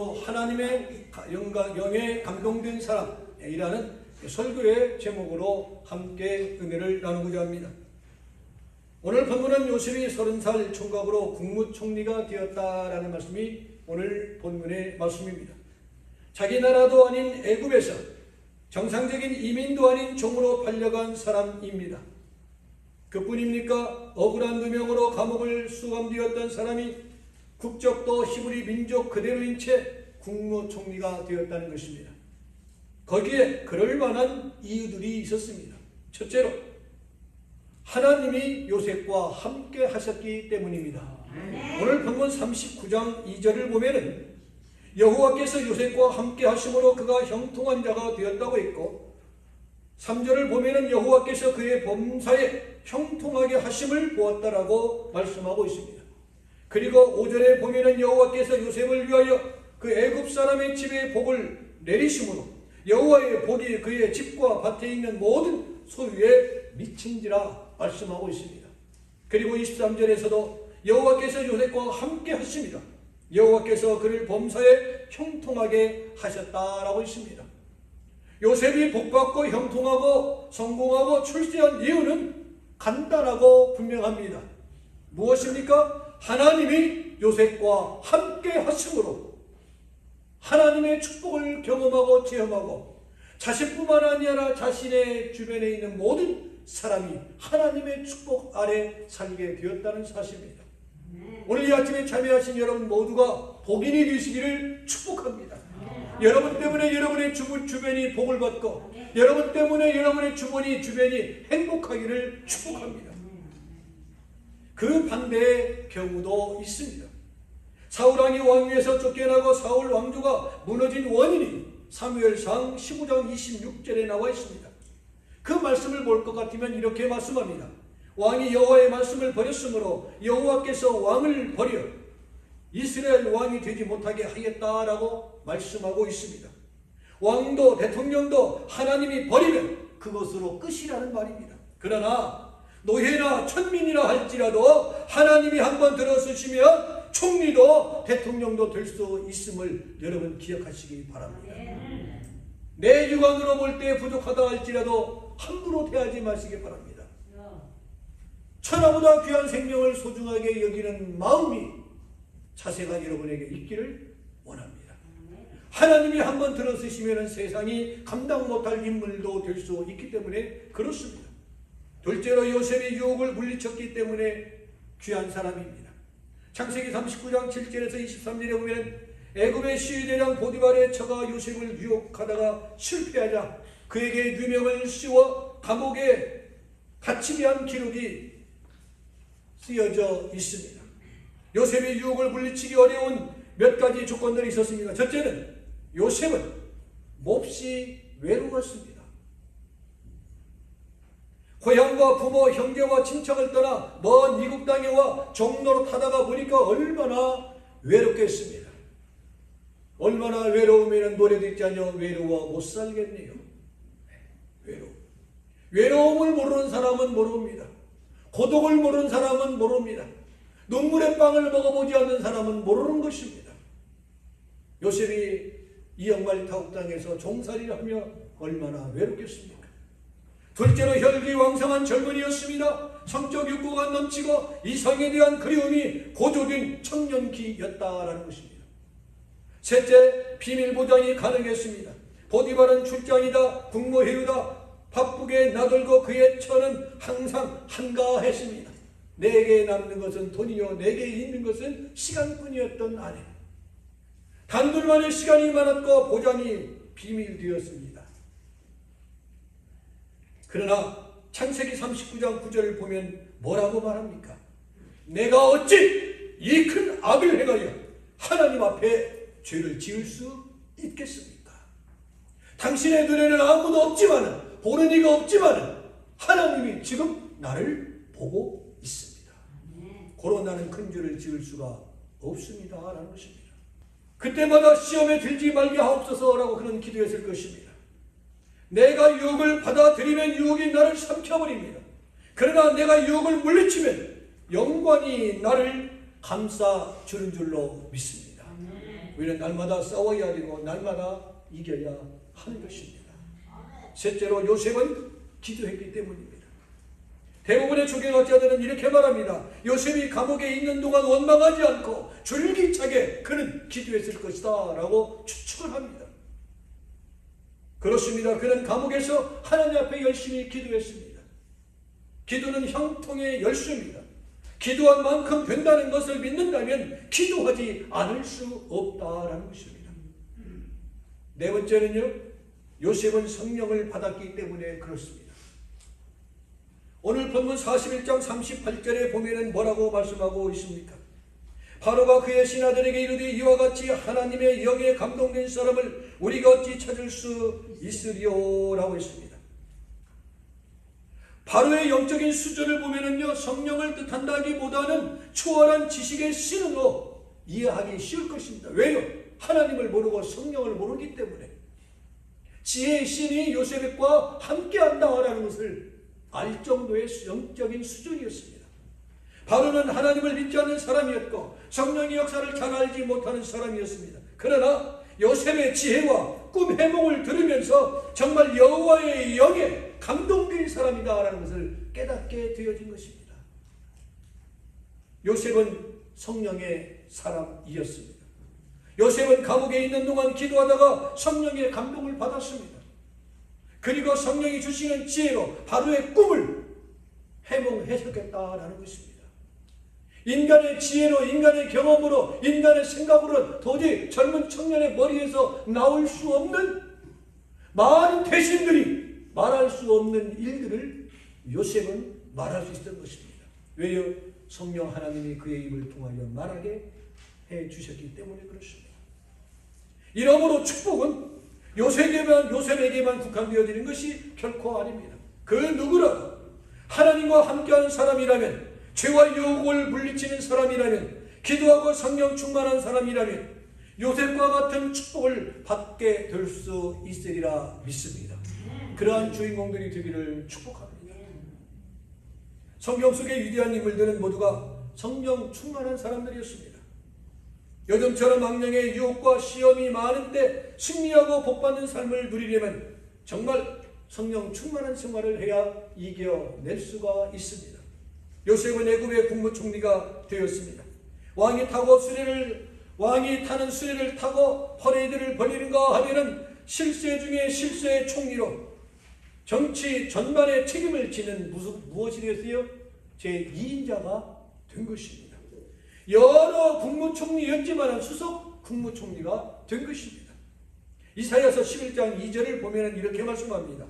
하나님의 영에 감동된 사람이라는 설교의 제목으로 함께 은혜를 나누고자 합니다. 오늘 본문은 요셉이 30살 총각으로 국무총리가 되었다라는 말씀이 오늘 본문의 말씀입니다. 자기 나라도 아닌 애굽에서 정상적인 이민도 아닌 종으로 팔려간 사람입니다. 그뿐입니까? 억울한 누명으로 감옥을 수감되었던 사람이 국적도 히브리 민족 그대로인 채 국무총리가 되었다는 것입니다. 거기에 그럴 만한 이유들이 있었습니다. 첫째로 하나님이 요셉과 함께 하셨기 때문입니다. 오늘 본문 39장 2절을 보면은 여호와께서 요셉과 함께 하심으로 그가 형통한 자가 되었다고 했고, 3절을 보면은 여호와께서 그의 범사에 형통하게 하심을 보았다라고 말씀하고 있습니다. 그리고 5절에 보면은 여호와께서 요셉을 위하여 그 애굽 사람의 집에 복을 내리심으로 여호와의 복이 그의 집과 밭에 있는 모든 소유에 미친지라 말씀하고 있습니다. 그리고 23절에서도 여호와께서 요셉과 함께 하십니다. 여호와께서 그를 범사에 형통하게 하셨다라고 있습니다. 요셉이 복받고 형통하고 성공하고 출세한 이유는 간단하고 분명합니다. 무엇입니까? 하나님이 요셉과 함께 하심으로 하나님의 축복을 경험하고 체험하고 자신뿐만 아니라 자신의 주변에 있는 모든 사람이 하나님의 축복 아래 살게 되었다는 사실입니다. 오늘 이 아침에 참여하신 여러분 모두가 복인이 되시기를 축복합니다. 여러분 때문에 여러분의 주변이 복을 받고 여러분 때문에 여러분의 주변이 행복하기를 축복합니다. 그 반대의 경우도 있습니다. 사울왕이 왕위에서 쫓겨나고 사울 왕조가 무너진 원인이 사무엘상 15장 26절에 나와 있습니다. 그 말씀을 볼 것 같으면 이렇게 말씀합니다. 왕이 여호와의 말씀을 버렸으므로 여호와께서 왕을 버려 이스라엘 왕이 되지 못하게 하겠다라고 말씀하고 있습니다. 왕도 대통령도 하나님이 버리면 그것으로 끝이라는 말입니다. 그러나 노예나 천민이라 할지라도 하나님이 한번 들어서시면 총리도 대통령도 될 수 있음을 여러분 기억하시기 바랍니다. 내 육안으로 볼 때 부족하다 할지라도 함부로 대하지 마시기 바랍니다. 천하보다 귀한 생명을 소중하게 여기는 마음이 자세가 여러분에게 있기를 원합니다. 하나님이 한번 들어서시면 세상이 감당 못할 인물도 될 수 있기 때문에 그렇습니다. 둘째로 요셉이 유혹을 물리쳤기 때문에 귀한 사람입니다. 창세기 39장 7절에서 23절에 보면 애굽의 시위대장 보디발의 처가 요셉을 유혹하다가 실패하자 그에게 누명을 씌워 감옥에 갇히게 한 기록이 쓰여져 있습니다. 요셉이 유혹을 물리치기 어려운 몇 가지 조건들이 있었습니다. 첫째는 요셉은 몹시 외로웠습니다. 고향과 부모, 형제와 친척을 떠나 먼 이국 땅에 와 종로로 타다가 보니까 얼마나 외롭겠습니다. 얼마나 외로우면 노래도 있잖아요. 외로워 못 살겠네요. 외로움을 모르는 사람은 모릅니다. 고독을 모르는 사람은 모릅니다. 눈물의 빵을 먹어보지 않는 사람은 모르는 것입니다. 요셉이 이 영말 타국 땅에서 종살이를 하며 얼마나 외롭겠습니까? 둘째로 혈기왕성한 젊은이였습니다. 성적 욕구가 넘치고 이성에 대한 그리움이 고조된 청년기였다라는 것입니다. 셋째, 비밀 보장이 가능했습니다. 보디발은 출장이다, 국무회유다, 바쁘게 나돌고 그의 처는 항상 한가했습니다. 내게 남는 것은 돈이요 내게 있는 것은 시간뿐이었던 아내. 단둘만의 시간이 많았고 보장이 비밀되었습니다. 그러나 창세기 39장 9절을 보면 뭐라고 말합니까? 내가 어찌 이 큰 악을 행하여 하나님 앞에 죄를 지을 수 있겠습니까? 당신의 눈에는 아무도 없지만은 보는 이가 없지만 하나님이 지금 나를 보고 있습니다. 고로 나는 큰 죄를 지을 수가 없습니다 라는 것입니다. 그때마다 시험에 들지 말게 하옵소서라고 그는 기도했을 것입니다. 내가 유혹을 받아들이면 유혹이 나를 삼켜버립니다. 그러나 내가 유혹을 물리치면 영광이 나를 감싸주는 줄로 믿습니다. 우리는 날마다 싸워야 되고 날마다 이겨야 하는 것입니다. 셋째로 요셉은 기도했기 때문입니다. 대부분의 조경학자들은 이렇게 말합니다. 요셉이 감옥에 있는 동안 원망하지 않고 줄기차게 그는 기도했을 것이다 라고 추측을 합니다. 그렇습니다. 그는 감옥에서 하나님 앞에 열심히 기도했습니다. 기도는 형통의 열쇠입니다. 기도한 만큼 된다는 것을 믿는다면 기도하지 않을 수 없다라는 것입니다. 네 번째는요, 요셉은 성령을 받았기 때문에 그렇습니다. 오늘 본문 41장 38절에 보면은 뭐라고 말씀하고 있습니까? 바로가 그의 신하들에게 이르되 이와 같이 하나님의 영에 감동된 사람을 우리가 어찌 찾을 수 있으리요? 라고 했습니다. 바로의 영적인 수준을 보면은요, 성령을 뜻한다기보다는 초월한 지식의 신으로 이해하기 쉬울 것입니다. 왜요? 하나님을 모르고 성령을 모르기 때문에. 지혜의 신이 요셉과 함께한다라는 것을 알 정도의 영적인 수준이었습니다. 바로는 하나님을 믿지 않는 사람이었고 성령의 역사를 잘 알지 못하는 사람이었습니다. 그러나 요셉의 지혜와 꿈 해몽을 들으면서 정말 여호와의 영에 감동된 사람이다라는 것을 깨닫게 되어진 것입니다. 요셉은 성령의 사람이었습니다. 요셉은 감옥에 있는 동안 기도하다가 성령의 감동을 받았습니다. 그리고 성령이 주시는 지혜로 바로의 꿈을 해몽해석했다라는 것입니다. 인간의 지혜로, 인간의 경험으로, 인간의 생각으로 도저히 젊은 청년의 머리에서 나올 수 없는 많은 대신들이 말할 수 없는 일들을 요셉은 말할 수 있었던 것입니다. 왜요? 성령 하나님이 그의 입을 통하여 말하게 해주셨기 때문에 그렇습니다. 이러므로 축복은 요셉에게만 국한되어지는 것이 결코 아닙니다. 그 누구라도 하나님과 함께하는 사람이라면, 죄와 유혹을 물리치는 사람이라면, 기도하고 성령 충만한 사람이라면 요셉과 같은 축복을 받게 될 수 있으리라 믿습니다. 그러한 주인공들이 되기를 축복합니다. 성경 속의 위대한 인물들은 모두가 성령 충만한 사람들이었습니다. 요즘처럼 악령의 유혹과 시험이 많은 때 승리하고 복받는 삶을 누리려면 정말 성령 충만한 생활을 해야 이겨낼 수가 있습니다. 요셉은 애굽의 국무총리가 되었습니다. 왕이 타는 수레를 타고 퍼레이드를 벌이는가 하면은 실세 중에 실세의 총리로 정치 전반의 책임을 지는 무엇이 되었어요? 제2인자가 된 것입니다. 여러 국무총리였지만 수석 국무총리가 된 것입니다. 이사야서 11장 2절을 보면 이렇게 말씀합니다.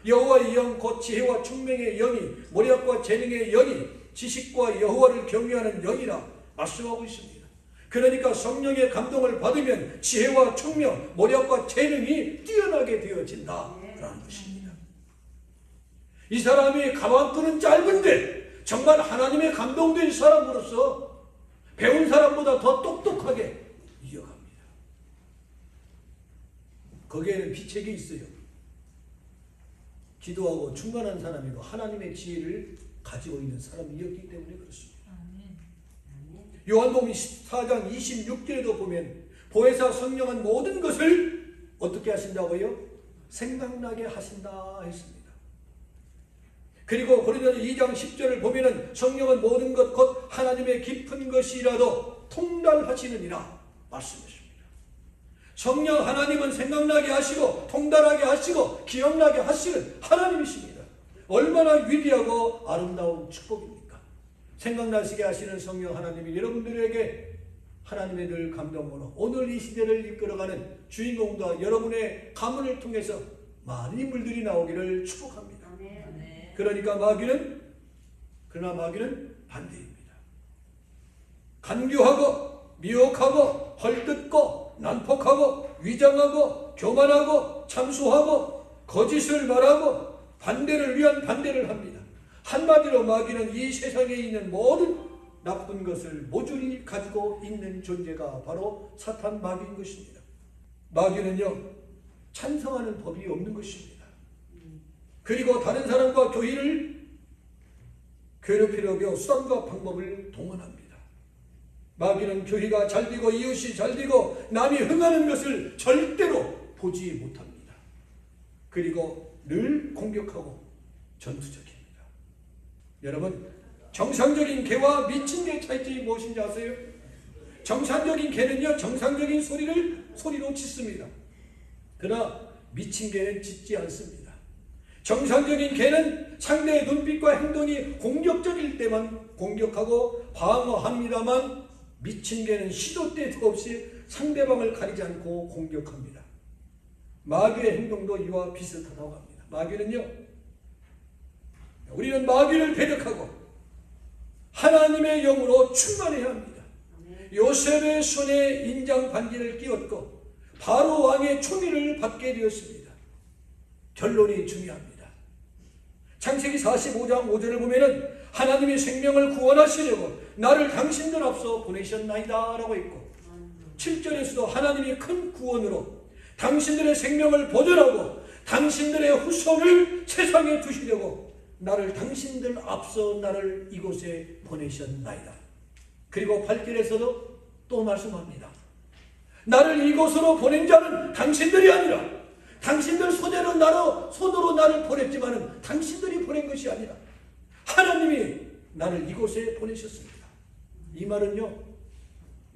여호와의 영 곧 지혜와 총명의 영이 모략과 재능의 영이 지식과 여호와를 경외하는 영이라 말씀하고 있습니다. 그러니까 성령의 감동을 받으면 지혜와 총명, 모략과 재능이 뛰어나게 되어진다라는 것입니다. 이 사람이 가방끈은 짧은데 정말 하나님의 감동된 사람으로서 배운 사람보다 더 똑똑하게 이어갑니다. 거기에는 비책이 있어요. 기도하고 충만한 사람이고 하나님의 지혜를 가지고 있는 사람이었기 때문에 그렇습니다. 요한복음 14장 26절에도 보면 보혜사 성령은 모든 것을 어떻게 하신다고요? 생각나게 하신다 했습니다. 그리고 고린도서 2장 10절을 보면 성령은 모든 것 곧 하나님의 깊은 것이라도 통달하시느니라 말씀하십니다. 성령 하나님은 생각나게 하시고 통달하게 하시고 기억나게 하시는 하나님이십니다. 얼마나 위대하고 아름다운 축복입니까? 생각나시게 하시는 성령 하나님이 여러분들에게 하나님의 늘 감동으로 오늘 이 시대를 이끌어가는 주인공과 여러분의 가문을 통해서 많은 인물들이 나오기를 축복합니다. 그러니까 그러나 마귀는 반대입니다. 간교하고 미혹하고 헐뜯고 난폭하고 위장하고 교만하고 참소하고 거짓을 말하고 반대를 위한 반대를 합니다. 한마디로 마귀는 이 세상에 있는 모든 나쁜 것을 모조리 가지고 있는 존재가 바로 사탄 마귀인 것입니다. 마귀는요, 찬성하는 법이 없는 것입니다. 그리고 다른 사람과 교회를 괴롭히려고 수단과 방법을 동원합니다. 마귀는 교회가 잘되고 이웃이 잘되고 남이 흥하는 것을 절대로 보지 못합니다. 그리고 늘 공격하고 전투적입니다. 여러분, 정상적인 개와 미친 개의 차이점이 무엇인지 아세요? 정상적인 개는요, 정상적인 소리로 짖습니다. 그러나 미친 개는 짖지 않습니다. 정상적인 개는 상대의 눈빛과 행동이 공격적일 때만 공격하고 방어합니다만, 미친 개는 시도 때도 없이 상대방을 가리지 않고 공격합니다. 마귀의 행동도 이와 비슷하다고 합니다. 마귀는요, 우리는 마귀를 배격하고 하나님의 영으로 충만해야 합니다. 요셉의 손에 인장 반지를 끼웠고 바로 왕의 총애를 받게 되었습니다. 결론이 중요합니다. 창세기 45장 5절을 보면은 하나님이 생명을 구원하시려고 나를 당신들 앞서 보내셨나이다 라고 있고, 7절에서도 하나님이 큰 구원으로 당신들의 생명을 보존하고 당신들의 후손을 세상에 두시려고 나를 당신들 앞서 나를 이곳에 보내셨나이다. 그리고 8절에서도 또 말씀합니다. 나를 이곳으로 보낸 자는 당신들이 아니라, 당신들 손으로 나를 보냈지만은 당신들이 보낸 것이 아니라 하나님이 나를 이곳에 보내셨습니다. 이 말은요,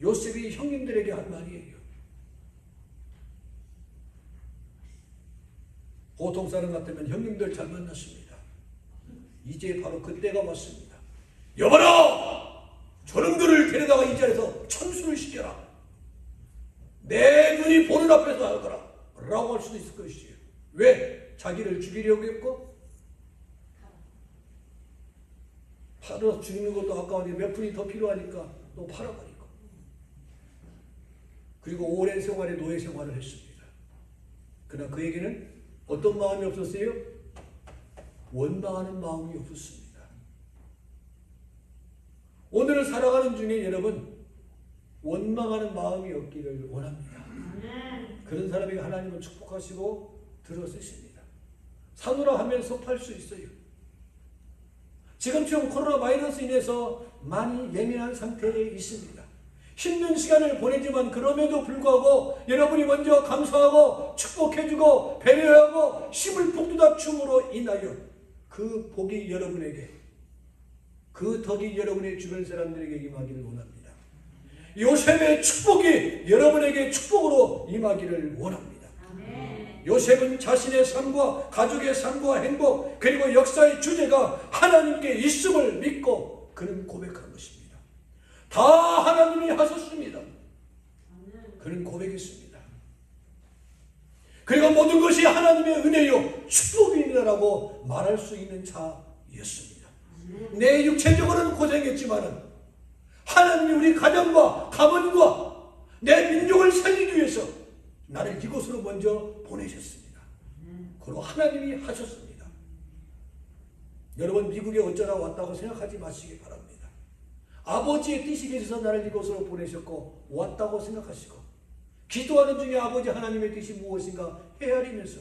요셉이 형님들에게 한 말이에요. 보통 사람 같으면 형님들 잘 만났습니다. 이제 바로 그때가 왔습니다. 여봐라! 저놈들을 데려다가 이 자리에서 천수를 시켜라. 내 눈이 보는 앞에서 하거라. 라고 할 수도 있을 것이에요. 왜? 자기를 죽이려고 했고, 팔아 죽이는 것도 아까운데 몇 푼이 더 필요하니까 또 팔아버리고, 그리고 오랜 생활에 노예 생활을 했습니다. 그러나 그에게는 어떤 마음이 없었어요? 원망하는 마음이 없었습니다. 오늘을 살아가는 중에 여러분, 원망하는 마음이 없기를 원합니다. 그런 사람에게 하나님은 축복하시고 들어쓰십니다. 사노라 하면서 팔 수 있어요. 지금처럼 코로나 바이러스 인해서 많이 예민한 상태에 있습니다. 힘든 시간을 보내지만 그럼에도 불구하고 여러분이 먼저 감사하고 축복해주고 배려하고 힘을 북돋아줌으로 인하여 그 복이 여러분에게, 그 덕이 여러분의 주변 사람들에게 임하기를 원합니다. 요셉의 축복이 여러분에게 축복으로 임하기를 원합니다. 요셉은 자신의 삶과 가족의 삶과 행복, 그리고 역사의 주제가 하나님께 있음을 믿고 그는 고백한 것입니다. 다 하나님이 하셨습니다. 그는 고백했습니다. 그리고 모든 것이 하나님의 은혜요 축복입니다라고 말할 수 있는 자였습니다. 내 육체적으로는 고생했지만은 하나님이 우리 가정과 가문과 내 민족을 살리기 위해서 나를 이곳으로 먼저 보내셨습니다. 그리고 하나님이 하셨습니다. 여러분, 미국에 어쩌다 왔다고 생각하지 마시기 바랍니다. 아버지의 뜻이 계셔서 나를 이곳으로 보내셨고 왔다고 생각하시고, 기도하는 중에 아버지 하나님의 뜻이 무엇인가 헤아리면서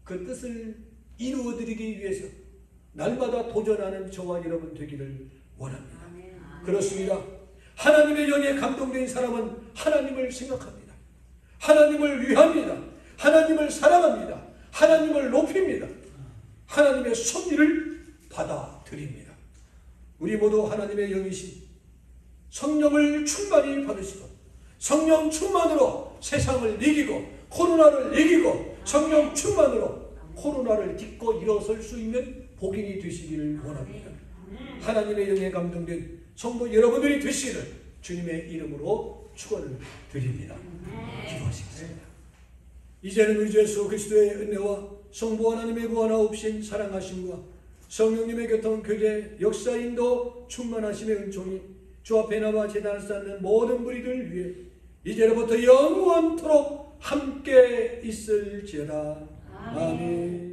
그 뜻을 이루어드리기 위해서 날마다 도전하는 저와 여러분 되기를 원합니다. 그렇습니다. 하나님의 영에 감동된 사람은 하나님을 생각합니다. 하나님을 위합니다. 하나님을 사랑합니다. 하나님을 높입니다. 하나님의 섭리를 받아들입니다. 우리 모두 하나님의 영이신 성령을 충만히 받으시고 성령 충만으로 세상을 이기고 코로나를 이기고 성령 충만으로 코로나를 딛고 일어설 수 있는 복인이 되시기를 원합니다. 하나님의 영에 감동된 성도 여러분들이 되시기를 주님의 이름으로 축원을 드립니다. 기도하시겠습니다. 이제는 우리 주 예수 그리스도의 은혜와 성부 하나님의 무한하옵신 사랑하심과 성령님의 교통 교제 역사인도 충만하심의 은총이 주 앞에 나와 제단을 쌓는 모든 무리들 위해 이제로부터 영원토록 함께 있을지어다. 아멘.